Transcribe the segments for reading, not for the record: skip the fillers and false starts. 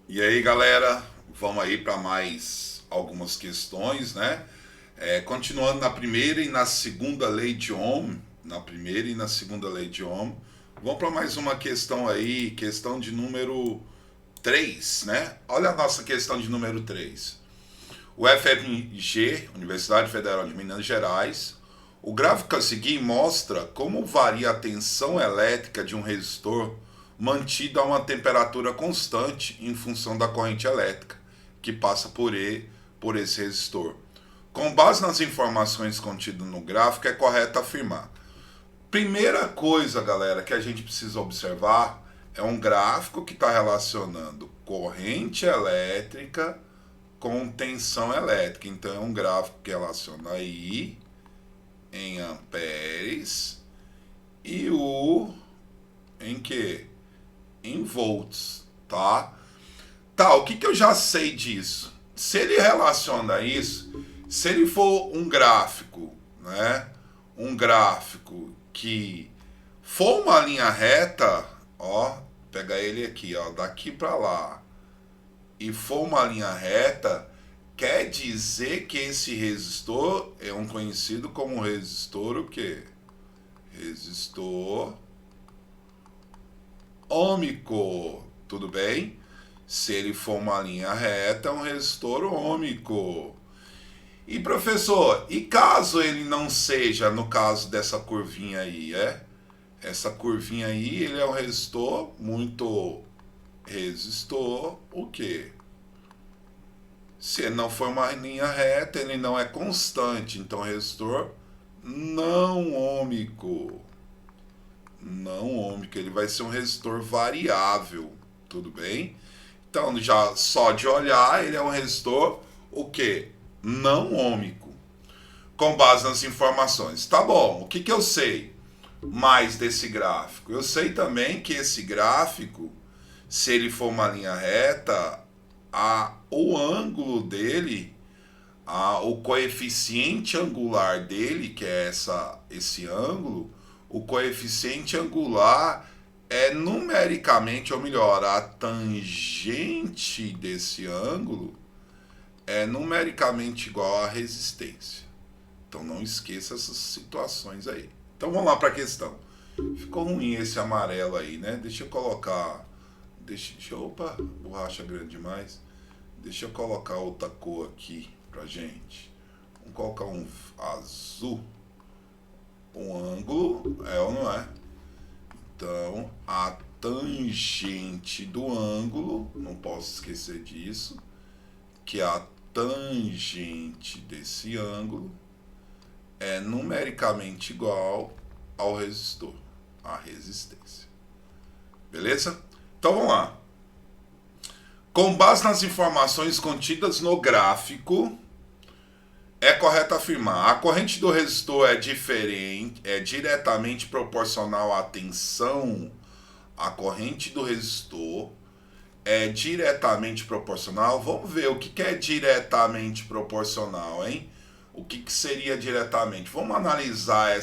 E aí, galera, vamos aí para mais algumas questões, né? Continuando na primeira e na segunda lei de Ohm, na primeira e na segunda lei de Ohm, vamos para mais uma questão aí, questão de número 3, né? Olha a nossa questão de número 3. O FMG, Universidade Federal de Minas Gerais, o gráfico a seguir mostra como varia a tensão elétrica de um resistor mantido a uma temperatura constante em função da corrente elétrica que passa por esse resistor. Com base nas informações contidas no gráfico, é correto afirmar. Primeira coisa, galera, que a gente precisa observar é um gráfico que está relacionando corrente elétrica com tensão elétrica. Então é um gráfico que relaciona I em amperes e U em que? Em volts, tá? Tá, o que eu já sei disso? Se ele relaciona isso, se ele for um gráfico, né? Um gráfico que for uma linha reta, ó, pega ele aqui, ó, daqui para lá, e for uma linha reta, quer dizer que esse resistor é um conhecido como resistor o quê? Resistor ômico, tudo bem? Se ele for uma linha reta, é um resistor ômico. E professor, e caso ele não seja, no caso dessa curvinha aí, Essa curvinha aí, ele é um resistor muito resistor, o quê? Se ele não for uma linha reta, ele não é constante, então resistor não ômico. Não ômico, ele vai ser um resistor variável, tudo bem? Então, já só de olhar, ele é um resistor o quê? Não ômico. Com base nas informações. Tá bom, o que eu sei mais desse gráfico? Eu sei também que esse gráfico, se ele for uma linha reta, o ângulo dele, o coeficiente angular dele, que é esse ângulo, o coeficiente angular é numericamente, ou melhor, a tangente desse ângulo é numericamente igual à resistência. Então não esqueça essas situações aí. Então vamos lá para a questão. Ficou ruim esse amarelo aí, né? Deixa eu colocar. Opa, borracha grande demais. Deixa eu colocar outra cor aqui pra gente. Vamos colocar um azul. Um ângulo, é ou não é? Então, a tangente do ângulo, não posso esquecer disso, que a tangente desse ângulo é numericamente igual ao resistor, à resistência. Beleza? Então vamos lá. Com base nas informações contidas no gráfico, é correto afirmar: a corrente do resistor é diretamente proporcional à tensão. A corrente do resistor é diretamente proporcional. Vamos ver o que é diretamente proporcional, hein? O que seria diretamente? Vamos analisar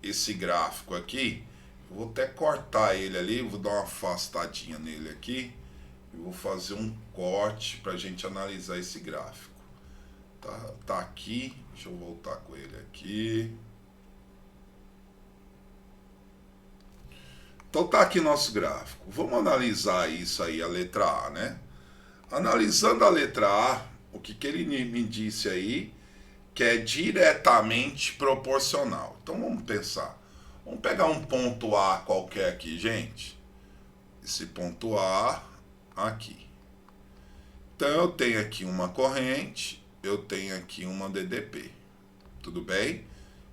esse gráfico aqui. Eu vou até cortar ele ali, vou dar uma afastadinha nele aqui. E vou fazer um corte para a gente analisar esse gráfico. Tá aqui, deixa eu voltar com ele aqui. Então tá aqui nosso gráfico. Vamos analisar isso aí, a letra A, né? Analisando a letra A, o que ele me disse aí, que é diretamente proporcional. Então vamos pensar. Vamos pegar um ponto A qualquer aqui, gente. Esse ponto A aqui. Então eu tenho aqui uma corrente, eu tenho aqui uma DDP. Tudo bem?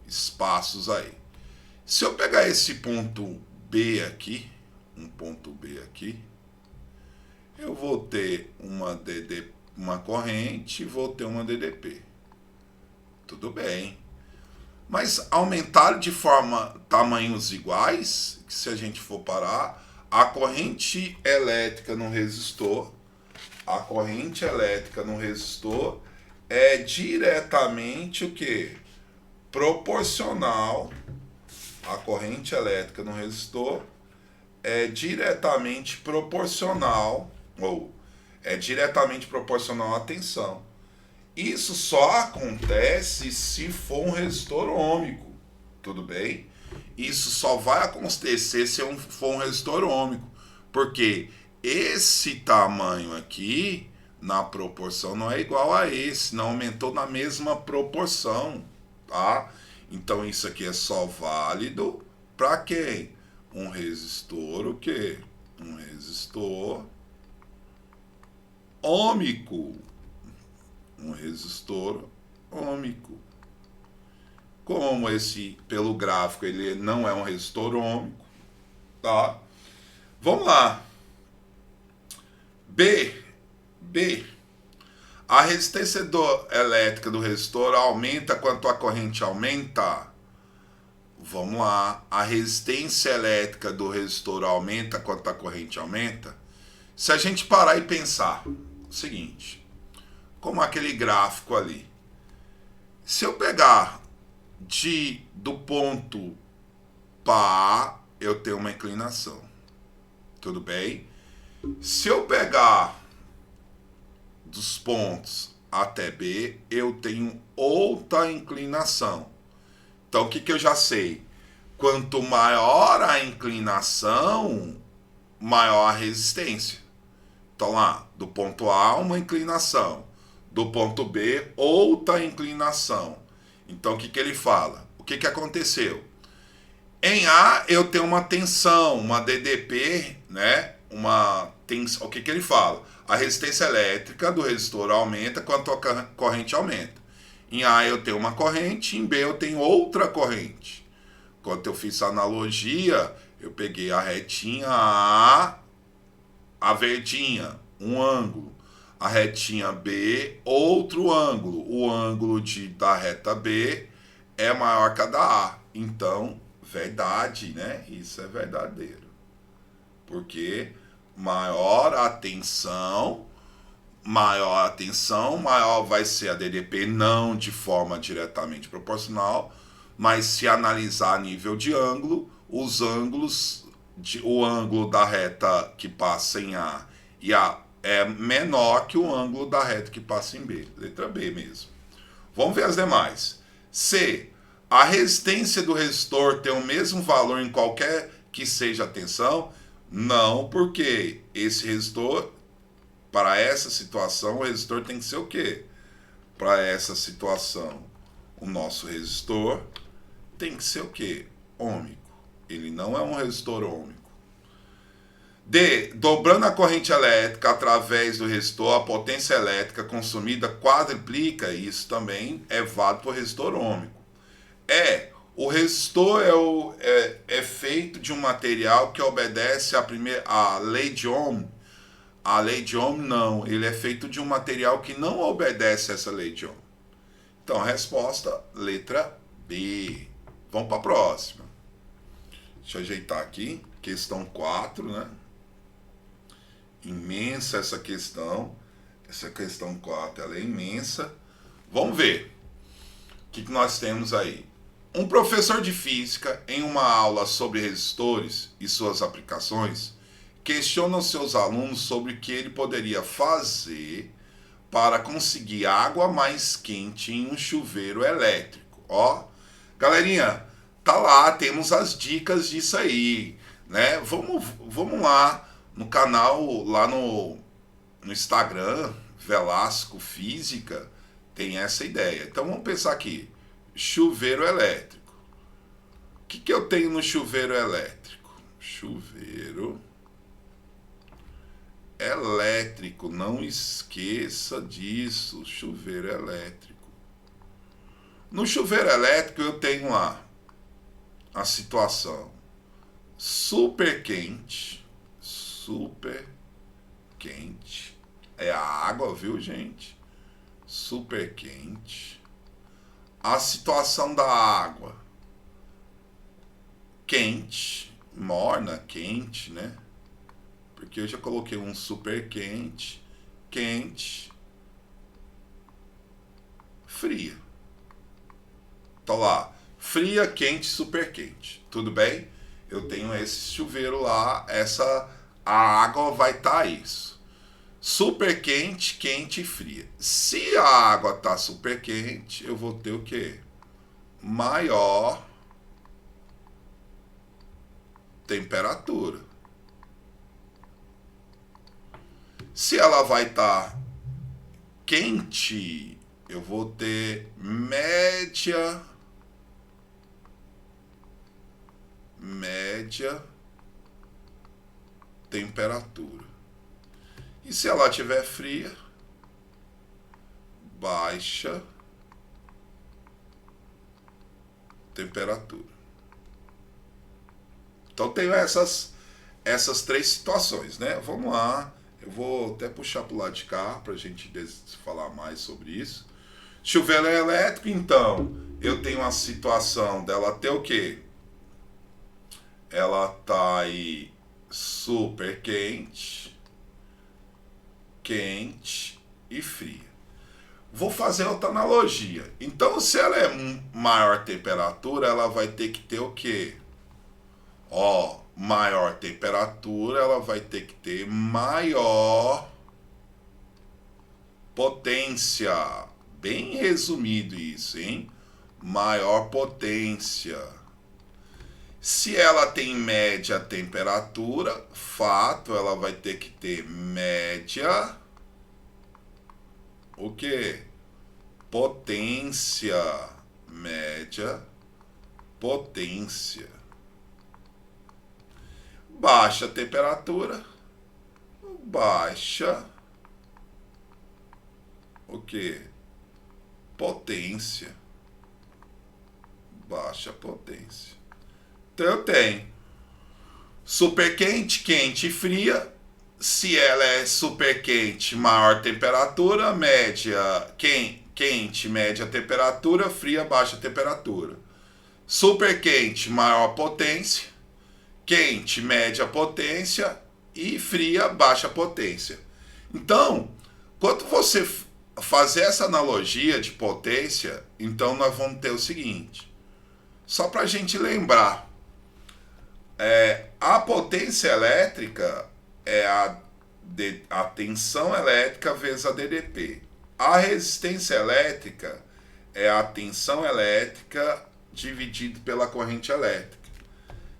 Espaços aí. Se eu pegar esse ponto B aqui, um ponto B aqui, eu vou ter uma corrente e vou ter uma DDP. Tudo bem. Mas aumentaram de tamanhos iguais, que se a gente for parar, a corrente elétrica no resistor, é diretamente o que? Proporcional. A corrente elétrica no resistor é diretamente proporcional, ou É diretamente proporcional à tensão. Isso só acontece se for um resistor ôhmico, tudo bem? Isso só vai acontecer se for um resistor ôhmico, porque esse tamanho aqui, na proporção, não é igual a esse, não aumentou na mesma proporção, tá? Então isso aqui é só válido para quem? Um resistor, o quê? Um resistor ôhmico. Um resistor ôhmico. Como esse, pelo gráfico, ele não é um resistor ôhmico, tá? Vamos lá. B. A resistência elétrica do resistor aumenta quanto a corrente aumenta? Vamos lá. A resistência elétrica do resistor aumenta quanto a corrente aumenta? Se a gente parar e pensar, o seguinte, como aquele gráfico ali. Se eu pegar do ponto para A, eu tenho uma inclinação. Tudo bem? Se eu pegar dos pontos até B, eu tenho outra inclinação. Então, o que eu já sei? Quanto maior a inclinação, maior a resistência. Então, lá, do ponto A, uma inclinação. Do ponto B, outra inclinação. Então, o que ele fala? O que aconteceu? Em A, eu tenho uma tensão, uma DDP, né? Uma tensão. O que ele fala? A resistência elétrica do resistor aumenta quanto a corrente aumenta. Em A, eu tenho uma corrente, em B, eu tenho outra corrente. Quando eu fiz a analogia, eu peguei a retinha A verdinha, um ângulo. A retinha B, outro ângulo. O ângulo da reta B é maior que a da A. Então, verdade, né? Isso é verdadeiro. Porque maior a tensão, maior vai ser a DDP, não de forma diretamente proporcional, mas se analisar a nível de ângulo, os ângulos, o ângulo da reta que passa em A e A é menor que o ângulo da reta que passa em B. Letra B mesmo. Vamos ver as demais. C. A resistência do resistor tem o mesmo valor em qualquer que seja a tensão? Não, porque esse resistor, para essa situação, o resistor tem que ser o quê? Para essa situação, o nosso resistor tem que ser o quê? Ôhmico. Ele não é um resistor ôhmico. D. Dobrando a corrente elétrica através do resistor, a potência elétrica consumida quadriplica. Isso também é válido para o resistor ôhmico. O resistor é feito de um material que obedece a lei de Ohm. A lei de Ohm não, ele é feito de um material que não obedece a essa lei de Ohm. Então, resposta, letra B. Vamos para a próxima. Deixa eu ajeitar aqui. Questão 4, né? Imensa essa questão. Essa questão 4, ela é imensa. Vamos ver. O que nós temos aí? Um professor de física, em uma aula sobre resistores e suas aplicações, questiona os seus alunos sobre o que ele poderia fazer para conseguir água mais quente em um chuveiro elétrico. Ó, galerinha, tá lá, temos as dicas disso aí, né? Vamos lá no canal, lá no Instagram, Velasco Física, tem essa ideia. Então vamos pensar aqui, chuveiro elétrico. O que eu tenho no chuveiro elétrico? Chuveiro elétrico, não esqueça disso, chuveiro elétrico. No chuveiro elétrico eu tenho lá a situação super quente, é a água, viu, gente? Super quente. A situação da água quente, morna, quente, né? Porque eu já coloquei um super quente, fria. Então lá, fria, quente, super quente. Tudo bem? Eu tenho esse chuveiro lá, a água vai estar isso. super quente, quente e fria. Se a água está super quente, eu vou ter o quê? Maior temperatura. Se ela vai estar quente, eu vou ter média temperatura. E se ela estiver fria, baixa temperatura. Então tenho essas três situações, né? Vamos lá. Eu vou até puxar para o lado de cá para a gente falar mais sobre isso. Chuveiro elétrico, então, eu tenho a situação dela ter o quê? Ela tá aí super quente, quente e fria. Vou fazer outra analogia. Então, se ela é maior temperatura, ela vai ter que ter o quê? Ó, maior temperatura, ela vai ter que ter maior potência. Bem resumido isso, hein? Maior potência. Se ela tem média temperatura, fato, ela vai ter que ter média, o quê? Potência. Média potência. Baixa temperatura, baixa, o quê? Potência. Baixa potência. Então eu tenho super quente, quente e fria. Se ela é super quente, maior temperatura, média quente, média temperatura, fria, baixa temperatura. Super quente, maior potência, quente, média potência e fria, baixa potência. Então, quando você fazer essa analogia de potência, então nós vamos ter o seguinte, só para a gente lembrar, a potência elétrica é a tensão elétrica vezes a DDP. A resistência elétrica é a tensão elétrica dividido pela corrente elétrica.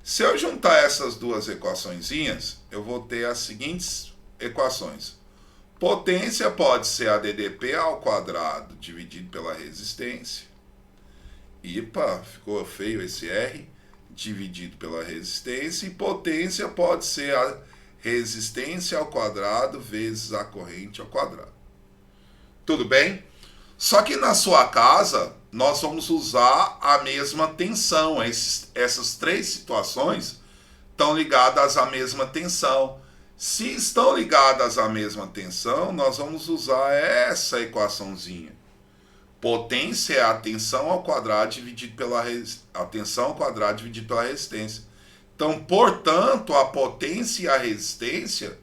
Se eu juntar essas duas equaçõezinhas, eu vou ter as seguintes equações. Potência pode ser a DDP ao quadrado dividido pela resistência. Epa, ficou feio esse R. Dividido pela resistência. E potência pode ser a resistência ao quadrado vezes a corrente ao quadrado. Tudo bem? Só que na sua casa, nós vamos usar a mesma tensão. Essas três situações estão ligadas à mesma tensão. Se estão ligadas à mesma tensão, nós vamos usar essa equaçãozinha. Potência é a tensão ao quadrado dividido pela resistência. Então, portanto, a potência e a resistência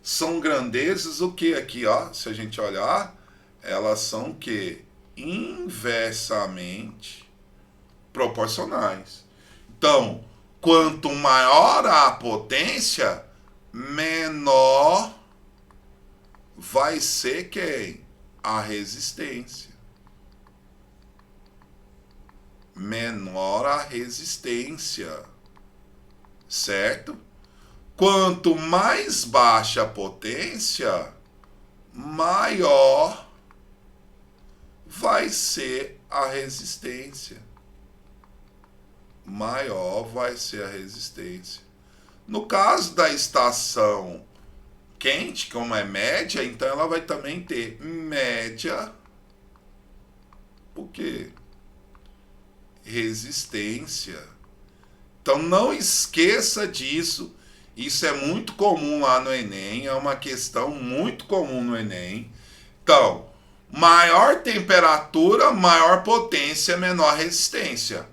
são grandezas o que aqui, ó? Se a gente olhar, elas são o que? Inversamente proporcionais. Então, quanto maior a potência, menor vai ser quem? A resistência. Menor a resistência, certo? Quanto mais baixa a potência, maior vai ser a resistência. Maior vai ser a resistência. No caso da estação quente, como é média, então ela vai também ter média, o quê? Resistência. Então não esqueça disso. Isso é muito comum lá no Enem, é uma questão muito comum no Enem. Então, maior temperatura, maior potência, menor resistência.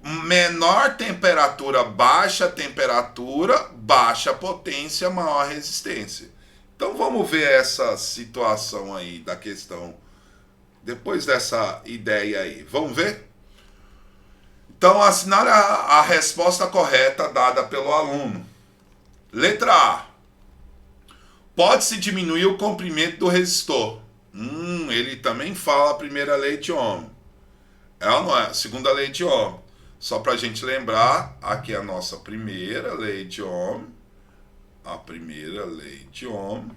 Menor temperatura, baixa potência, maior resistência. Então vamos ver essa situação aí da questão, depois dessa ideia aí. Vamos ver? Então, assinale a resposta correta dada pelo aluno. Letra A. Pode-se diminuir o comprimento do resistor. Ele também fala a primeira lei de Ohm. É ou não é? Segunda lei de Ohm. Só para a gente lembrar, aqui é a nossa primeira lei de Ohm. A primeira lei de Ohm.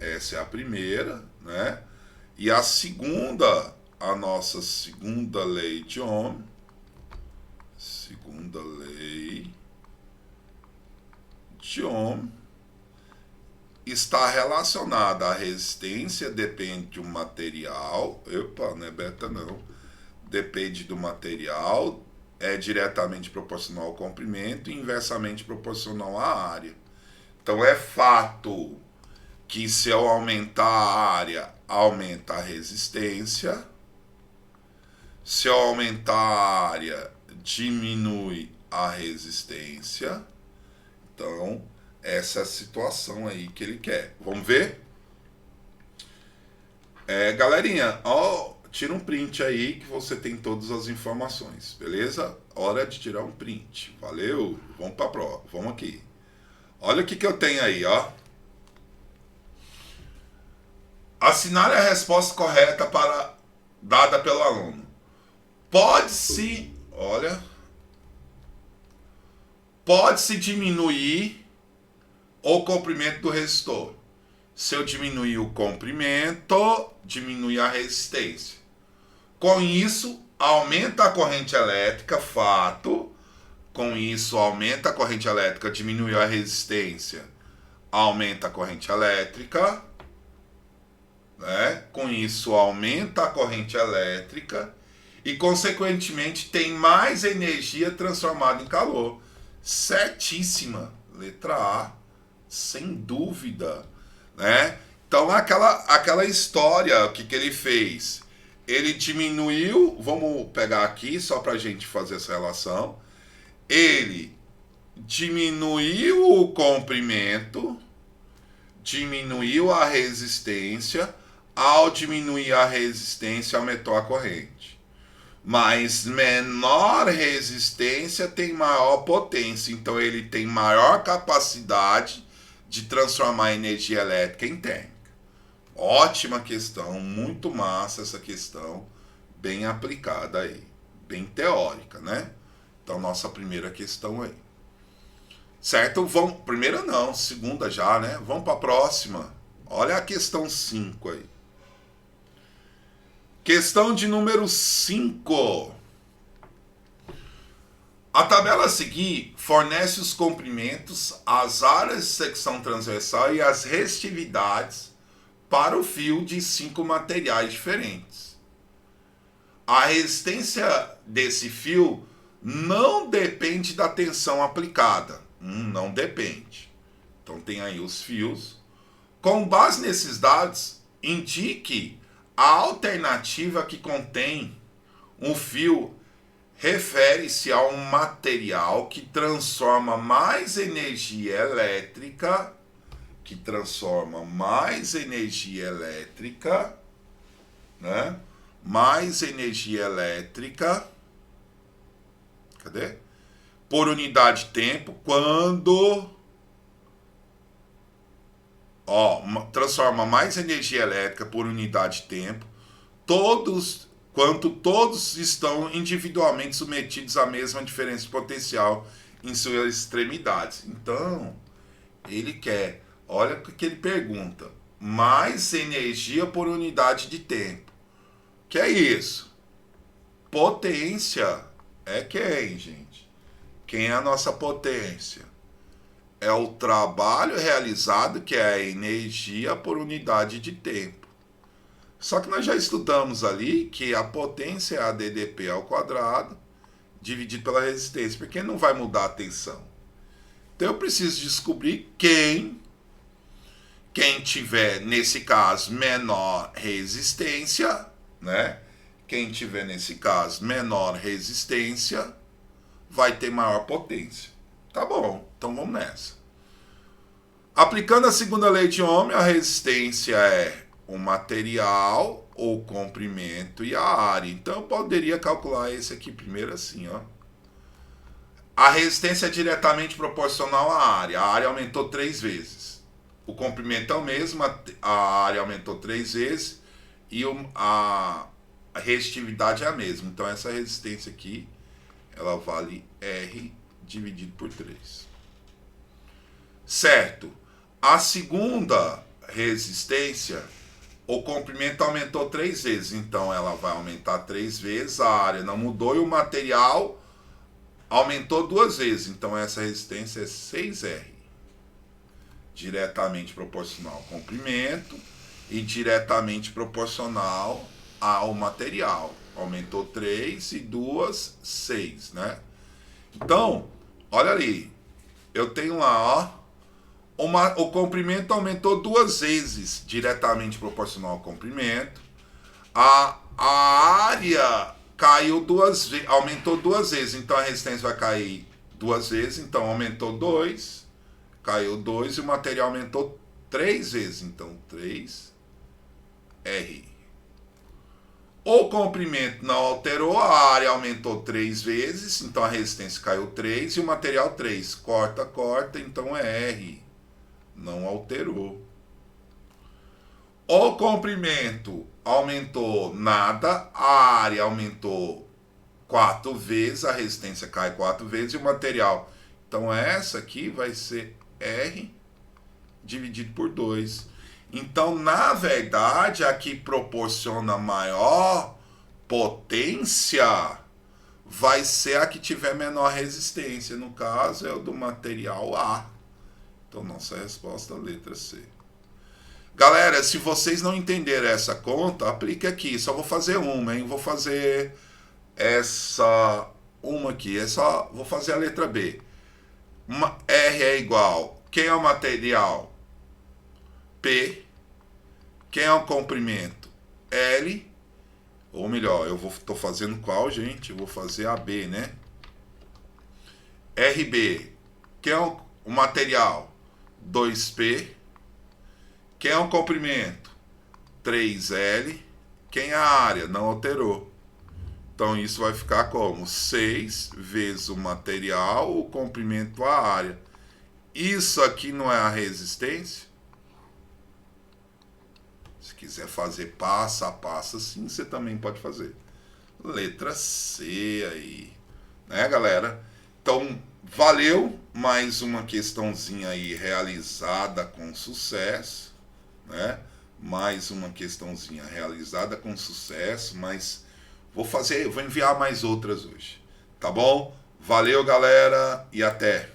Essa é a primeira, né? E a segunda, a nossa segunda lei de Ohm. Segunda lei de Ohm está relacionada à resistência, depende de um material. Opa, não é beta não. Depende do material, é diretamente proporcional ao comprimento e inversamente proporcional à área. Então é fato que se eu aumentar a área, aumenta a resistência. Se eu aumentar a área, diminui a resistência. Então, essa é a situação aí que ele quer. Vamos ver? Galerinha, tira um print aí que você tem todas as informações, beleza? Hora de tirar um print. Valeu? Vamos para a prova. Vamos aqui. Olha o que eu tenho aí, ó. Assinale a resposta correta dada pelo aluno. Pode-se diminuir o comprimento do resistor. Se eu diminuir o comprimento, diminui a resistência. Com isso, aumenta a corrente elétrica, fato. Com isso, aumenta a corrente elétrica, diminui a resistência, aumenta a corrente elétrica. Né? Com isso, aumenta a corrente elétrica e, consequentemente, tem mais energia transformada em calor. Certíssima. Letra A, sem dúvida. Né? Então, aquela história, o que ele fez? Ele diminuiu, vamos pegar aqui só para a gente fazer essa relação. Ele diminuiu o comprimento, diminuiu a resistência. Ao diminuir a resistência, aumentou a corrente. Mas menor resistência tem maior potência. Então ele tem maior capacidade de transformar energia elétrica em térmica. Ótima questão, muito massa essa questão, bem aplicada aí, bem teórica, né? Então nossa primeira questão aí. Certo? Primeira não, segunda já, né? Vamos para a próxima. Olha a questão 5 aí. Questão de número 5. A tabela a seguir fornece os comprimentos, as áreas de secção transversal e as resistividades para o fio de 5 materiais diferentes. A resistência desse fio não depende da tensão aplicada. Não depende. Então tem aí os fios. Com base nesses dados, indique a alternativa que contém um fio refere-se a um material que transforma mais energia elétrica, né? Mais energia elétrica, cadê? Por unidade de tempo, quando transforma mais energia elétrica por unidade de tempo, quanto todos estão individualmente submetidos à mesma diferença de potencial em suas extremidades. Então, ele quer, olha o que ele pergunta, mais energia por unidade de tempo. Que é isso? Potência é quem, gente? Quem é a nossa potência? É o trabalho realizado, que é a energia por unidade de tempo. Só que nós já estudamos ali que a potência é a ddP ao quadrado dividido pela resistência, porque não vai mudar a tensão. Então eu preciso descobrir quem tiver, nesse caso, menor resistência, né? Quem tiver, nesse caso, menor resistência, vai ter maior potência. Tá bom, então vamos nessa. Aplicando a segunda lei de Ohm, a resistência é o material, o comprimento e a área. Então eu poderia calcular esse aqui primeiro assim, ó. A resistência é diretamente proporcional à área. A área aumentou 3 vezes. O comprimento é o mesmo, a área aumentou 3 vezes e a resistividade é a mesma. Então essa resistência aqui, ela vale R dividido por 3. Certo. A segunda resistência, o comprimento aumentou 3 vezes. Então ela vai aumentar 3 vezes, a área não mudou e o material aumentou 2 vezes. Então essa resistência é 6R. Diretamente proporcional ao comprimento e diretamente proporcional ao material. Aumentou 3 e 2, 6, né? Então, olha ali. Eu tenho lá, ó. O comprimento aumentou 2 vezes, diretamente proporcional ao comprimento. A área caiu 2 vezes, aumentou 2 vezes. Então a resistência vai cair 2 vezes. Então aumentou 2, caiu 2 e o material aumentou 3 vezes. Então 3R. O comprimento não alterou, a área aumentou 3 vezes, então a resistência caiu 3 e o material 3. Corta, corta, então é R. Não alterou. O comprimento aumentou nada, a área aumentou 4 vezes, a resistência cai 4 vezes e o material. Então essa aqui vai ser R dividido por 2. Então, na verdade, a que proporciona maior potência vai ser a que tiver menor resistência. No caso, é o do material A. Então, nossa resposta é a letra C. Galera, se vocês não entenderem essa conta, aplique aqui. Só vou fazer uma, hein? Vou fazer essa uma aqui. Vou fazer a letra B. R é igual. Quem é o material? P. Quem é o comprimento? L. Ou melhor, tô fazendo qual, gente? Eu vou fazer a B, né? RB. Quem é o material? 2P. Quem é o comprimento? 3L. Quem é a área? Não alterou. Então isso vai ficar como? 6 vezes o material, o comprimento, a área. Isso aqui não é a resistência? Se quiser fazer passo a passo assim, você também pode fazer. Letra C aí. Né, galera? Então, valeu. Mais uma questãozinha aí realizada com sucesso. Né? Mais uma questãozinha realizada com sucesso. Mas vou enviar mais outras hoje. Tá bom? Valeu, galera. E até.